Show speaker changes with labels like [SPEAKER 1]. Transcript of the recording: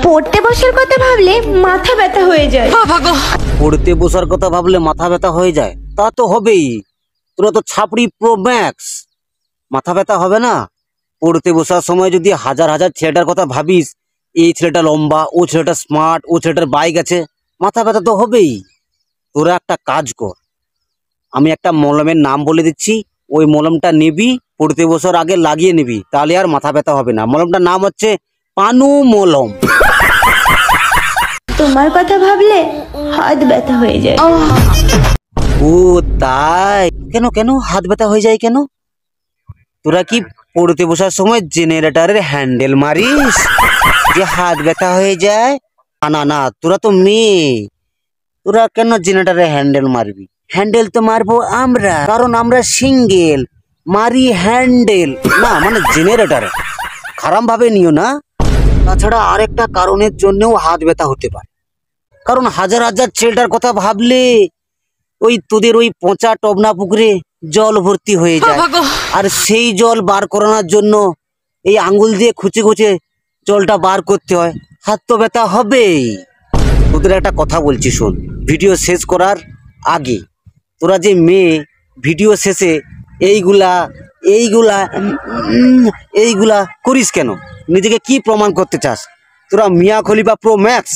[SPEAKER 1] পড়তে বসার কথা ভাবলে মাথা ব্যথা হয়ে যায়।
[SPEAKER 2] পড়তে বসার কথা ভাবলে মাথা ব্যথা হয়ে যায়, তা তো হবেই। তোরা তো ছাপড়ি প্রো ম্যাক্স, মাথা ব্যথা হবে না? পড়তে বসার সময় যদি হাজার হাজার ছেলেটার কথা ভাবিস, এই ছেলেটা লম্বা, ও ছেলেটা স্মার্ট, ও ছেলেটার বাইক আছে, মাথা ব্যথা তো হবেই। তোরা একটা কাজ কর, আমি একটা মলমের নাম বলে দিচ্ছি, ওই মলমটা নিবি, পড়তে বসার আগে লাগিয়ে নিবি, তাহলে আর মাথা ব্যথা হবে না। মলমটার নাম হচ্ছে পানু মলম।
[SPEAKER 1] তোমার কথা ভাবলে হাত ব্যথা হয়ে যায়।
[SPEAKER 2] ও তাই? কেন কেন হাত ব্যথা হয়ে যায় কেন? তোরা কি পড়তে বসার সময় জেনারেটরের হ্যান্ডেল মারিস যে হাত ব্যথা হয়ে যায়? না না, তোরা তো মেয়ে, তোরা কেন জেনারেটরের হ্যান্ডেল মারবি? হ্যান্ডেল তো মারবো আমরা, কারণ আমরা সিঙ্গেল, মারি হ্যান্ডেল না, মানে জেনারেটরে। খারাপ ভাবে নিও না। তাছাড়া আরেকটা কারণের জন্যও হাত ব্যথা হতে পারে, কারণ হাজার হাজার ছেলেটার কথা ভাবলে ওই তোদের ওই পচা টবনা পুকুরে জল ভর্তি হয়ে যায়, আর সেই জল বার করানোর জন্য এই আঙ্গুল দিয়ে খুঁচে খুঁচে জলটা বার করতে হয়, হাত তো ব্যথা হবেই। তোদের একটা কথা বলছি শোন, ভিডিও শেষ করার আগে তোরা যে মেয়ে, ভিডিও শেষে এইগুলা এইগুলা এইগুলা করিস কেন? নিজেকে কি প্রমাণ করতে চাস? তোরা মিয়া খলিফা প্রো ম্যাক্স।